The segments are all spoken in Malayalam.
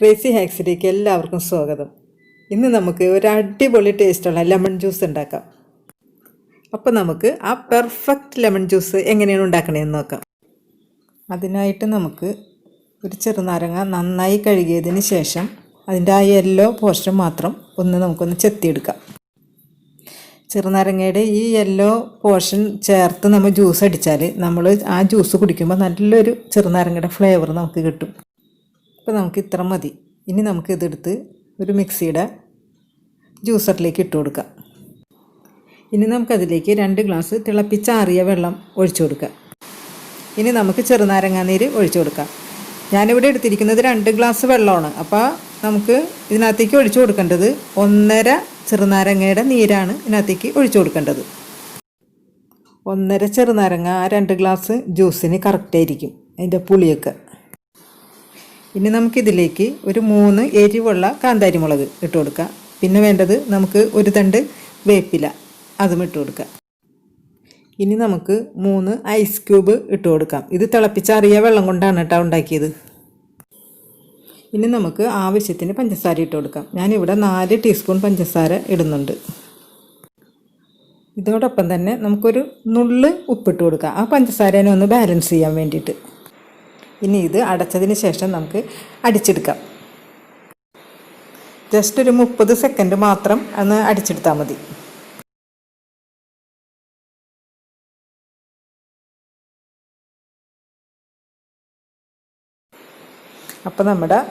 ക്രേസി ഹാക്സിലേക്ക് എല്ലാവർക്കും സ്വാഗതം. ഇന്ന് നമുക്ക് ഒരു അടിപൊളി ടേസ്റ്റുള്ള ലെമൺ ജ്യൂസ് ഉണ്ടാക്കാം. അപ്പോൾ നമുക്ക് ആ പെർഫെക്റ്റ് ലെമൺ ജ്യൂസ് എങ്ങനെയാണ് ഉണ്ടാക്കണതെന്ന് നോക്കാം. അതിനായിട്ട് നമുക്ക് ഒരു ചെറുനാരങ്ങ നന്നായി കഴുകിയതിന് ശേഷം അതിൻ്റെ ആ യെല്ലോ പോർഷൻ മാത്രം നമുക്കൊന്ന് ചെത്തിയെടുക്കാം. ചെറുനാരങ്ങയുടെ ഈ യെല്ലോ പോർഷൻ ചേർത്ത് നമ്മൾ ജ്യൂസ് അടിച്ചാൽ നമ്മൾ ആ ജ്യൂസ് കുടിക്കുമ്പോൾ നല്ലൊരു ചെറുനാരങ്ങയുടെ ഫ്ലേവർ നമുക്ക് കിട്ടും. അപ്പോൾ നമുക്ക് ഇത്ര മതി. ഇനി നമുക്ക് ഇതെടുത്ത് ഒരു മിക്സിയുടെ ജ്യൂസറിലേക്ക് ഇട്ട് കൊടുക്കാം. ഇനി നമുക്കതിലേക്ക് 2 ഗ്ലാസ് തിളപ്പിച്ചാറിയ വെള്ളം ഒഴിച്ചു കൊടുക്കാം. ഇനി നമുക്ക് ചെറുനാരങ്ങ നീര് ഒഴിച്ചു കൊടുക്കാം. ഞാനിവിടെ എടുത്തിരിക്കുന്നത് 2 ഗ്ലാസ് വെള്ളമാണ്. അപ്പോൾ നമുക്ക് ഇതിനകത്തേക്ക് ഒഴിച്ചു കൊടുക്കേണ്ടത് 1.5 ചെറുനാരങ്ങയുടെ നീരാണ് ഇതിനകത്തേക്ക് ഒഴിച്ചു കൊടുക്കേണ്ടത്. 1.5 ചെറുനാരങ്ങ 2 ഗ്ലാസ് ജ്യൂസിന് കറക്റ്റായിരിക്കും അതിൻ്റെ പുളിയൊക്കെ. ഇനി നമുക്കിതിലേക്ക് ഒരു 3 എരിവുള്ള കാന്താരി മുളക് ഇട്ട് കൊടുക്കാം. പിന്നെ വേണ്ടത് നമുക്ക് ഒരു തണ്ട് വേപ്പില, അതും ഇട്ട് കൊടുക്കാം. ഇനി നമുക്ക് 3 ഐസ് ക്യൂബ് ഇട്ട് കൊടുക്കാം. ഇത് തിളപ്പിച്ചാറിയ വെള്ളം കൊണ്ടാണ് കേട്ടോ ഉണ്ടാക്കിയത്. ഇനി നമുക്ക് ആവശ്യത്തിന് പഞ്ചസാര ഇട്ട് കൊടുക്കാം. ഞാനിവിടെ 4 ടീസ്പൂൺ പഞ്ചസാര ഇടുന്നുണ്ട്. ഇതോടൊപ്പം തന്നെ നമുക്കൊരു നുള്ള് ഉപ്പിട്ട് കൊടുക്കാം, ആ പഞ്ചസാരനെ ഒന്ന് ബാലൻസ് ചെയ്യാൻ വേണ്ടിയിട്ട്. ഇനി ഇത് അടച്ചതിന് ശേഷം നമുക്ക് അടിച്ചെടുക്കാം. ജസ്റ്റ് ഒരു 30 സെക്കൻഡ് മാത്രം ഒന്ന് അടിച്ചെടുത്താൽ മതി. അപ്പോൾ നമ്മുടെ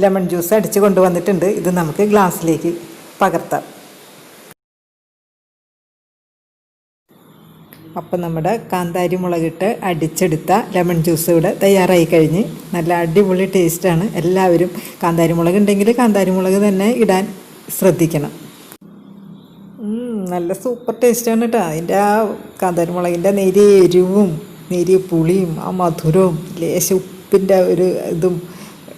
ലെമൺ ജ്യൂസ് അടിച്ച് കൊണ്ടുവന്നിട്ടുണ്ട്. ഇത് നമുക്ക് ഗ്ലാസ്സിലേക്ക് പകർത്താം. അപ്പം നമ്മുടെ കാന്താരി മുളകിട്ട് അടിച്ചെടുത്ത ലെമൺ ജ്യൂസ് ഇവിടെ തയ്യാറായി കഴിഞ്ഞ് നല്ല അടിപൊളി ടേസ്റ്റാണ്. എല്ലാവരും കാന്താരി മുളക് ഉണ്ടെങ്കിൽ കാന്താരി മുളക് തന്നെ ഇടാൻ ശ്രദ്ധിക്കണം. നല്ല സൂപ്പർ ടേസ്റ്റാണ് കേട്ടോ. അതിൻ്റെ ആ കാന്താരി മുളകിൻ്റെ നേരിയ എരിവും നേരിയ പുളിയും ആ മധുരവും ലേശ ഉപ്പിൻ്റെ ഒരു ഇതും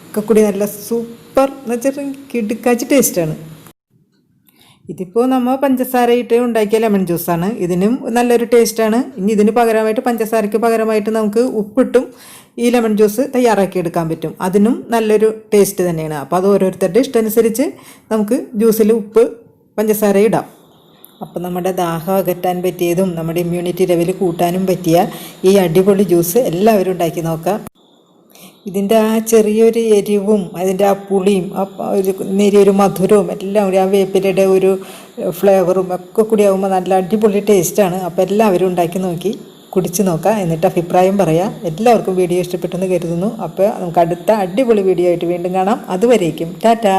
ഒക്കെ കൂടി നല്ല സൂപ്പർ എന്ന് വെച്ചാൽ കിടുക്കാച്ചി ടേസ്റ്റാണ്. ഇതിപ്പോൾ നമ്മൾ പഞ്ചസാര ഇട്ട് ഉണ്ടാക്കിയ ലെമൺ ജ്യൂസാണ്. ഇതിനും നല്ലൊരു ടേസ്റ്റാണ്. ഇനി ഇതിന് പകരമായിട്ട് പഞ്ചസാരയ്ക്ക് പകരമായിട്ട് നമുക്ക് ഉപ്പിട്ടും ഈ ലെമൺ ജ്യൂസ് തയ്യാറാക്കിയെടുക്കാൻ പറ്റും. അതിനും നല്ലൊരു ടേസ്റ്റ് തന്നെയാണ്. അപ്പോൾ അത് ഓരോരുത്തരുടെ ഇഷ്ടമനുസരിച്ച് നമുക്ക് ജ്യൂസിൽ ഉപ്പ് പഞ്ചസാര ഇടാം. അപ്പോൾ നമ്മുടെ ദാഹം അകറ്റാൻ പറ്റിയതും നമ്മുടെ ഇമ്മ്യൂണിറ്റി ലെവൽ കൂട്ടാനും പറ്റിയ ഈ അടിപൊളി ജ്യൂസ് എല്ലാവരും ഉണ്ടാക്കി നോക്കാം. ഇതിൻ്റെ ആ ചെറിയൊരു എരിവും അതിൻ്റെ ആ പുളിയും ആ ഒരു നേരിയൊരു മധുരവും എല്ലാം കൂടി ആ വേപ്പിലയുടെ ഒരു ഫ്ലേവറും ഒക്കെ കൂടി ആകുമ്പോൾ നല്ല അടിപൊളി ടേസ്റ്റാണ്. അപ്പോൾ എല്ലാവരും ഉണ്ടാക്കി നോക്കി കുടിച്ച് നോക്കാം, എന്നിട്ട് അഭിപ്രായം പറയാം. എല്ലാവർക്കും വീഡിയോ ഇഷ്ടപ്പെട്ടെന്ന് കരുതുന്നു. അപ്പോൾ നമുക്ക് അടുത്ത അടിപൊളി വീഡിയോ ആയിട്ട് വീണ്ടും കാണാം. അതുവരേക്കും ടാറ്റാ.